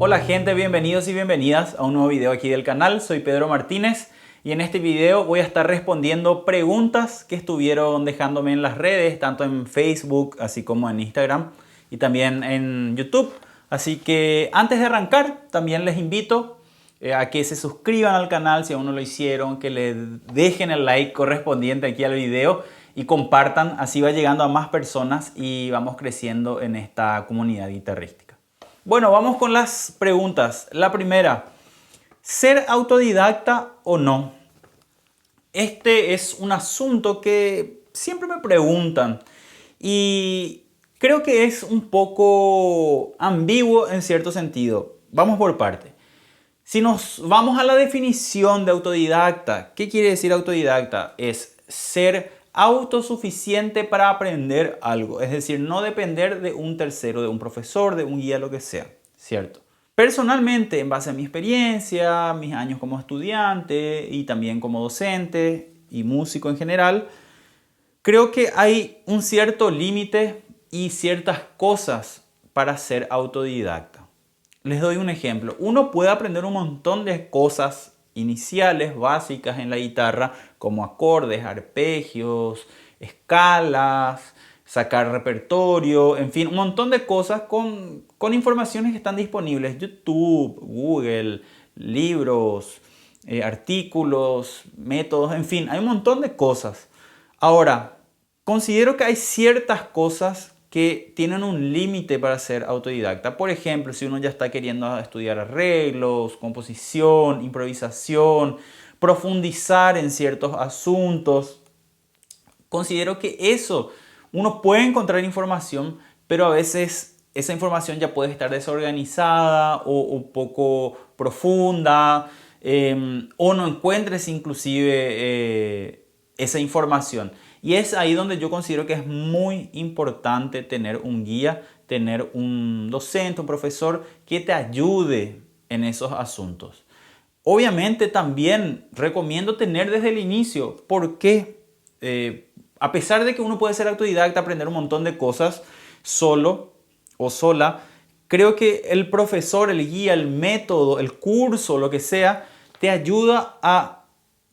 Hola gente, bienvenidos y bienvenidas a un nuevo video aquí del canal. Soy Pedro Martínez y en este video voy a estar respondiendo preguntas que estuvieron dejándome en las redes, tanto en Facebook así como en Instagram y también en YouTube. Así que antes de arrancar, también les invito a que se suscriban al canal si aún no lo hicieron, que le dejen el like correspondiente aquí al video y compartan, así va llegando a más personas y vamos creciendo en esta comunidad guitarrística. Bueno, vamos con las preguntas. La primera, ¿ser autodidacta o no? Este es un asunto que siempre me preguntan y creo que es un poco ambiguo en cierto sentido. Vamos por parte. Si nos vamos a la definición de autodidacta, ¿qué quiere decir autodidacta? Es ser autosuficiente para aprender algo, es decir, no depender de un tercero, de un profesor, de un guía, lo que sea, ¿cierto? Personalmente, en base a mi experiencia, mis años como estudiante y también como docente y músico en general, creo que hay un cierto límite y ciertas cosas para ser autodidacta. Les doy un ejemplo. Uno puede aprender un montón de cosas iniciales, básicas en la guitarra, como acordes, arpegios, escalas, sacar repertorio, en fin, un montón de cosas con informaciones que están disponibles. YouTube, Google, libros, artículos, métodos, en fin, hay un montón de cosas. Ahora, considero que hay ciertas cosas que tienen un límite para ser autodidacta. Por ejemplo, si uno ya está queriendo estudiar arreglos, composición, improvisación, profundizar en ciertos asuntos, considero que eso, uno puede encontrar información, pero a veces esa información ya puede estar desorganizada o poco profunda, o no encuentres inclusive esa información. Y es ahí donde yo considero que es muy importante tener un guía, tener un docente, un profesor que te ayude en esos asuntos. Obviamente también recomiendo tener desde el inicio, porque a pesar de que uno puede ser autodidacta, aprender un montón de cosas solo o sola, creo que el profesor, el guía, el método, el curso, lo que sea, te ayuda a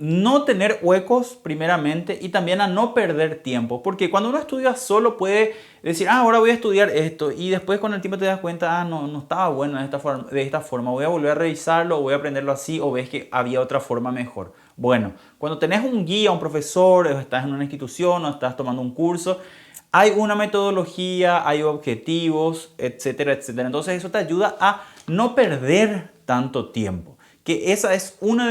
no tener huecos primeramente y también a no perder tiempo, porque cuando uno estudia solo puede decir, ahora voy a estudiar esto y después con el tiempo te das cuenta, no estaba bueno de esta forma, voy a volver a revisarlo, voy a aprenderlo así, o ves que había otra forma mejor. Bueno, cuando tenés un guía, un profesor, o estás en una institución o estás tomando un curso, hay una metodología, hay objetivos, etcétera, etcétera. Entonces eso te ayuda a no perder tanto tiempo. Que esa es una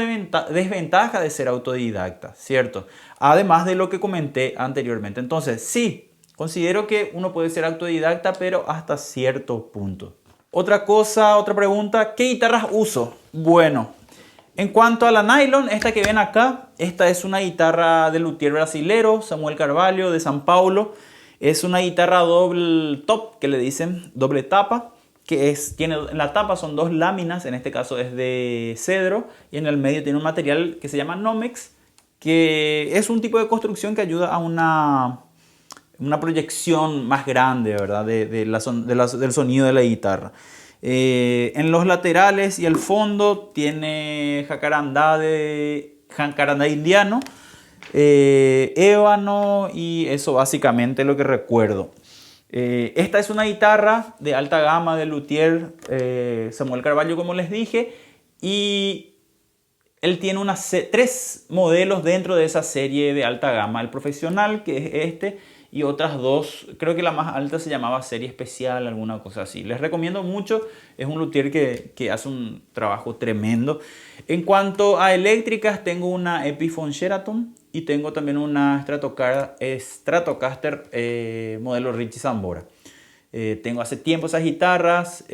desventaja de ser autodidacta, ¿cierto? Además de lo que comenté anteriormente. Entonces, sí, considero que uno puede ser autodidacta, pero hasta cierto punto. Otra cosa, otra pregunta, ¿qué guitarras uso? Bueno, en cuanto a la nylon, esta que ven acá, esta es una guitarra de luthier brasilero, Samuel Carvalho, de San Paulo. Es una guitarra doble top, que le dicen, doble tapa. Tiene en la tapa son dos láminas, en este caso es de cedro, y en el medio tiene un material que se llama Nomex, que es un tipo de construcción que ayuda a una proyección más grande, ¿verdad? Del sonido de la guitarra. En los laterales y el fondo tiene jacarandá indiano, ébano, y eso básicamente es lo que recuerdo. Esta es una guitarra de alta gama de luthier Samuel Carvalho, como les dije, y él tiene tres modelos dentro de esa serie de alta gama. El profesional, que es este, y otras dos, creo que la más alta se llamaba serie especial, alguna cosa así. Les recomiendo mucho, es un luthier que hace un trabajo tremendo. En cuanto a eléctricas, tengo una Epiphone Sheraton y tengo también una Stratocaster modelo Richie Sambora. Tengo hace tiempo esas guitarras,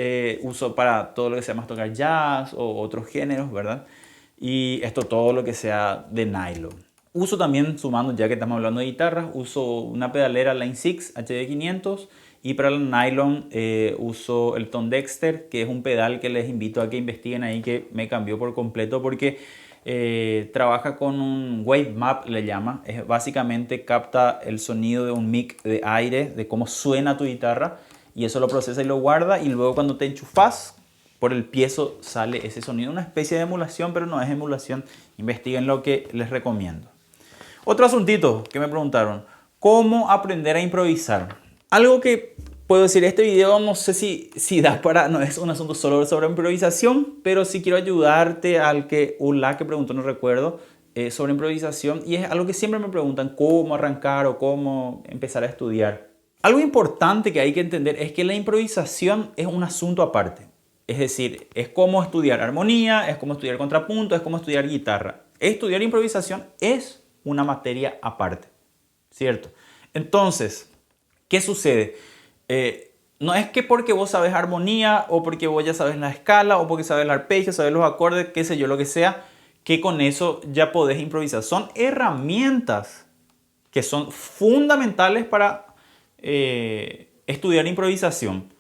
uso para todo lo que sea más tocar jazz o otros géneros, ¿verdad? Y esto todo lo que sea de nylon. Uso también, sumando ya que estamos hablando de guitarras, uso una pedalera Line 6 HD500 y para el nylon uso el Tom Dexter, que es un pedal que les invito a que investiguen ahí, que me cambió por completo porque trabaja con un wave map, le llama. Básicamente capta el sonido de un mic de aire, de cómo suena tu guitarra, y eso lo procesa y lo guarda, y luego cuando te enchufas por el piezo sale ese sonido. Una especie de emulación, pero no es emulación. Investiguen lo que les recomiendo. Otro asuntito que me preguntaron, ¿cómo aprender a improvisar? Algo que puedo decir, este video no sé si da para, no es un asunto solo sobre improvisación, pero sí quiero ayudarte al que, o la que preguntó, no recuerdo, sobre improvisación. Y es algo que siempre me preguntan, cómo arrancar o cómo empezar a estudiar. Algo importante que hay que entender es que la improvisación es un asunto aparte. Es decir, es como estudiar armonía, es como estudiar contrapunto, es como estudiar guitarra. Estudiar improvisación es una materia aparte, ¿cierto? Entonces, ¿qué sucede? No es que porque vos sabes armonía o porque vos ya sabes la escala o porque sabes el arpegio, sabes los acordes, qué sé yo, lo que sea, que con eso ya podés improvisar. Son herramientas que son fundamentales para estudiar improvisación,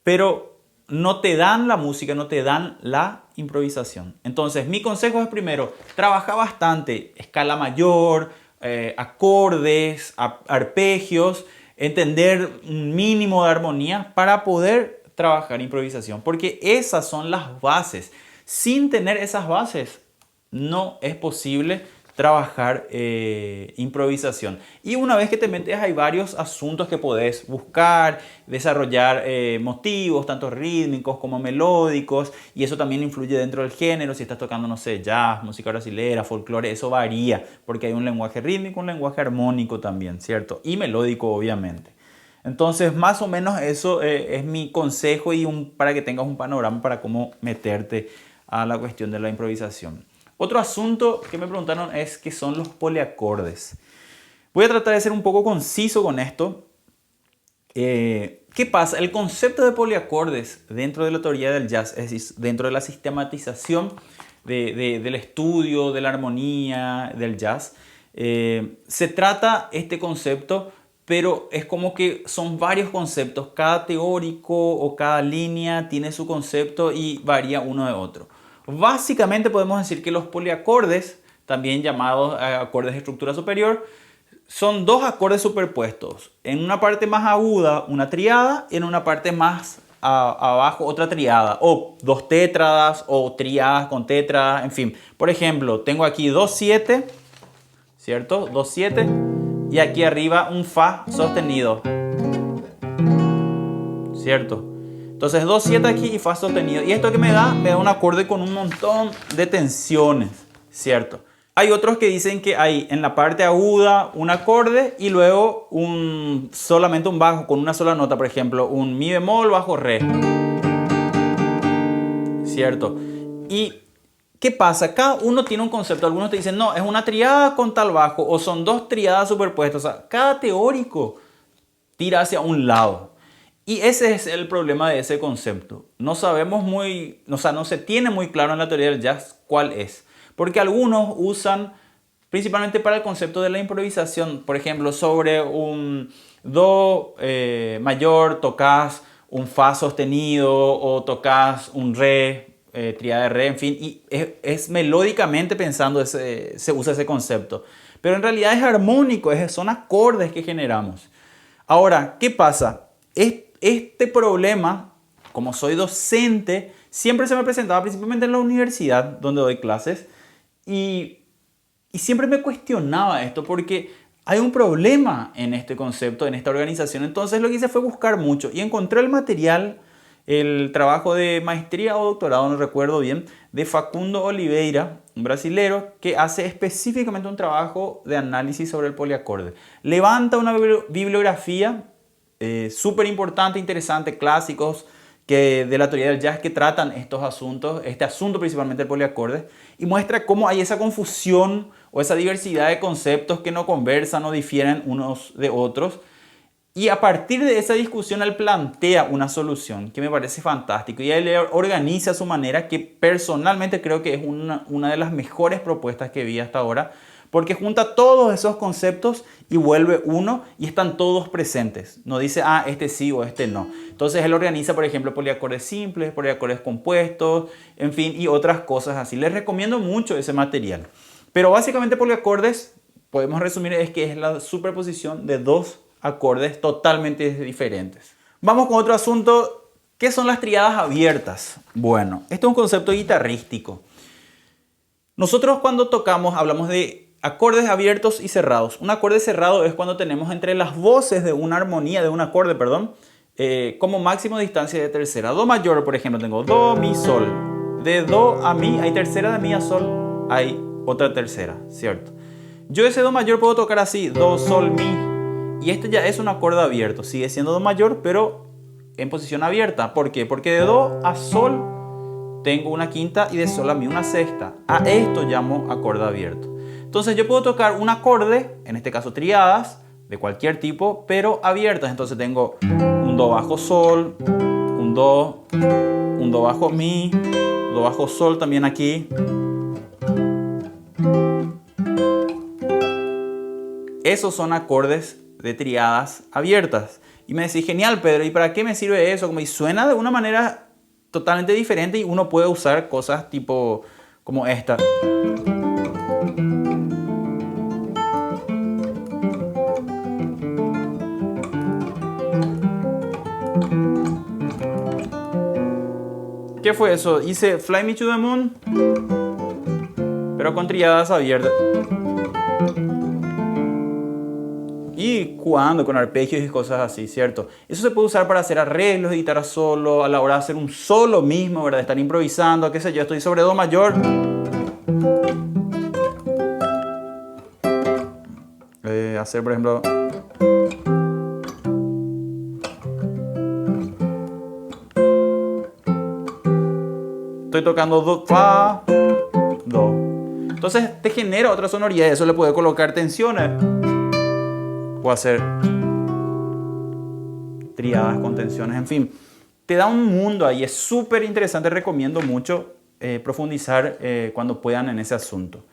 pero no te dan la música, no te dan la improvisación. Entonces, mi consejo es primero, trabaja bastante, escala mayor, acordes, arpegios, entender un mínimo de armonía para poder trabajar improvisación, porque esas son las bases. Sin tener esas bases, no es posible trabajar improvisación. Y una vez que te metes, hay varios asuntos que podés buscar, desarrollar motivos, tanto rítmicos como melódicos, y eso también influye dentro del género. Si estás tocando, no sé, jazz, música brasilera, folclore, eso varía, porque hay un lenguaje rítmico, un lenguaje armónico también, ¿cierto? Y melódico, obviamente. Entonces, más o menos eso es mi consejo y para que tengas un panorama para cómo meterte a la cuestión de la improvisación. Otro asunto que me preguntaron es qué son los poliacordes. Voy a tratar de ser un poco conciso con esto. ¿Qué pasa? El concepto de poliacordes dentro de la teoría del jazz, es decir, dentro de la sistematización del estudio, de la armonía del jazz, se trata este concepto, pero es como que son varios conceptos. Cada teórico o cada línea tiene su concepto y varía uno de otro. Básicamente podemos decir que los poliacordes, también llamados acordes de estructura superior, son dos acordes superpuestos. En una parte más aguda, una tríada, y en una parte más abajo, otra tríada. O dos tétradas, o tríadas con tétradas, en fin. Por ejemplo, tengo aquí 2-7, ¿cierto? 2-7, y aquí arriba un Fa sostenido, ¿cierto? Entonces 2-7 aquí y Fa sostenido. ¿Y esto que me da? Me da un acorde con un montón de tensiones, ¿cierto? Hay otros que dicen que hay en la parte aguda un acorde y luego solamente un bajo con una sola nota. Por ejemplo, un Mi bemol, bajo, re, ¿cierto? ¿Y qué pasa? Cada uno tiene un concepto. Algunos te dicen, no, es una triada con tal bajo o son dos triadas superpuestas. O sea, cada teórico tira hacia un lado. Y ese es el problema de ese concepto. No sabemos no se tiene muy claro en la teoría del jazz cuál es. Porque algunos usan, principalmente para el concepto de la improvisación, por ejemplo, sobre un Do mayor tocas un Fa sostenido o tocas un Re, tríada de Re, en fin, y es melódicamente pensando, se usa ese concepto. Pero en realidad es armónico, son acordes que generamos. Ahora, ¿qué pasa? Este problema, como soy docente, siempre se me presentaba principalmente en la universidad donde doy clases y siempre me cuestionaba esto porque hay un problema en este concepto, en esta organización. Entonces lo que hice fue buscar mucho y encontré el material, el trabajo de maestría o doctorado, no recuerdo bien, de Facundo Oliveira, un brasilero, que hace específicamente un trabajo de análisis sobre el poliacorde. Levanta una bibliografía súper importante, interesante, clásicos de la teoría del jazz que tratan estos asuntos, este asunto principalmente del poliacorde, y muestra cómo hay esa confusión o esa diversidad de conceptos que no conversan o difieren unos de otros. Y a partir de esa discusión él plantea una solución que me parece fantástico y él organiza a su manera, que personalmente creo que es una de las mejores propuestas que vi hasta ahora, porque junta todos esos conceptos y vuelve uno y están todos presentes. No dice, este sí o este no. Entonces él organiza, por ejemplo, poliacordes simples, poliacordes compuestos, en fin, y otras cosas así. Les recomiendo mucho ese material. Pero básicamente poliacordes, podemos resumir, es que es la superposición de dos acordes totalmente diferentes. Vamos con otro asunto ¿Qué son las tríadas abiertas? Bueno, esto es un concepto guitarrístico. Nosotros cuando tocamos hablamos de acordes abiertos y cerrados. Un acorde cerrado es cuando tenemos entre las voces de una armonía, de un acorde, perdón, como máximo distancia de tercera. Do mayor, por ejemplo, tengo do, mi, sol. De do a mi hay tercera, de mi a sol hay otra tercera, ¿cierto? Yo ese do mayor puedo tocar así, do, sol, mi. Y este ya es un acorde abierto. Sigue siendo do mayor, pero en posición abierta. ¿Por qué? Porque de do a sol tengo una quinta y de sol a mi una sexta. A esto llamo acorde abierto. Entonces yo puedo tocar un acorde, en este caso tríadas, de cualquier tipo, pero abiertas. Entonces tengo un do bajo sol, un do bajo mi, do bajo sol también aquí. Esos son acordes de tríadas abiertas. Y me decís, genial Pedro, ¿y para qué me sirve eso? Como y suena de una manera totalmente diferente y uno puede usar cosas tipo como esta. ¿Qué fue eso? Hice Fly Me to the Moon, pero con tríadas abiertas. Y jugando con arpegios y cosas así, ¿cierto? Eso se puede usar para hacer arreglos de guitarra solo, a la hora de hacer un solo mismo, ¿verdad? Estar improvisando, qué sé yo, estoy sobre do mayor. Hacer, por ejemplo... Estoy tocando do, fa, do. Entonces te genera otra sonoridad, eso le puede colocar tensiones. Puedo hacer tríadas con tensiones, en fin. Te da un mundo ahí, es súper interesante, recomiendo mucho profundizar cuando puedan en ese asunto.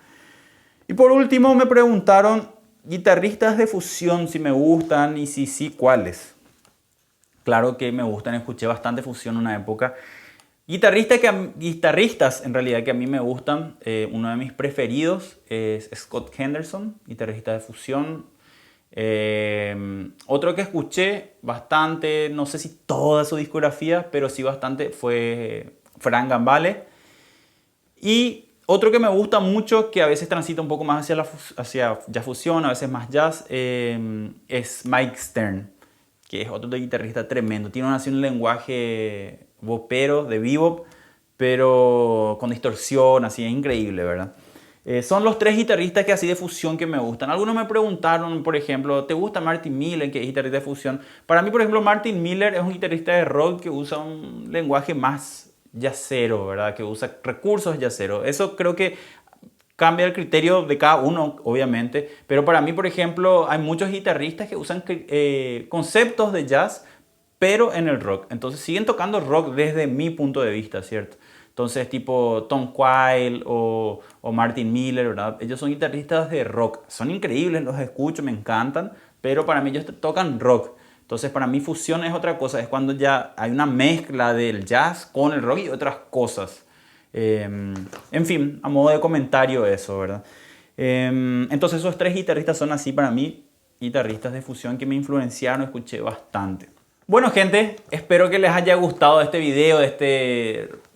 Y por último me preguntaron guitarristas de fusión, si me gustan y si sí, ¿cuáles? Claro que me gustan, escuché bastante fusión en una época. Guitarristas en realidad que a mí me gustan, uno de mis preferidos es Scott Henderson, guitarrista de fusión. Otro que escuché bastante, no sé si toda su discografía, pero sí bastante, fue Frank Gambale. Y otro que me gusta mucho, que a veces transita un poco más hacia jazz fusión, a veces más jazz, es Mike Stern, que es otro guitarrista tremendo. Tiene así un lenguaje bopero, de bebop, pero con distorsión, así, es increíble, ¿verdad? Son los tres guitarristas que así de fusión que me gustan. Algunos me preguntaron, por ejemplo, ¿te gusta Martin Miller, que es guitarrista de fusión? Para mí, por ejemplo, Martin Miller es un guitarrista de rock que usa un lenguaje más jazzero, ¿verdad? Que usa recursos jazzeros. Eso creo que cambia el criterio de cada uno, obviamente. Pero para mí, por ejemplo, hay muchos guitarristas que usan conceptos de jazz, pero en el rock. Entonces siguen tocando rock desde mi punto de vista, ¿cierto? Entonces, tipo Tom Quayle o Martin Miller, ¿verdad? Ellos son guitarristas de rock. Son increíbles, los escucho, me encantan, pero para mí ellos tocan rock. Entonces, para mí fusión es otra cosa. Es cuando ya hay una mezcla del jazz con el rock y otras cosas. En fin, a modo de comentario eso, ¿verdad? Entonces, esos tres guitarristas son así para mí, guitarristas de fusión que me influenciaron, escuché bastante. Bueno, gente, espero que les haya gustado este video,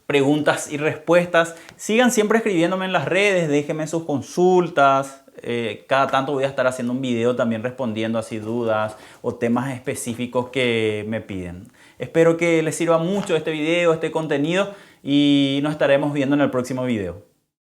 preguntas y respuestas. Sigan siempre escribiéndome en las redes, déjenme sus consultas. Cada tanto voy a estar haciendo un video también respondiendo así dudas o temas específicos que me piden. Espero que les sirva mucho este video, este contenido y nos estaremos viendo en el próximo video.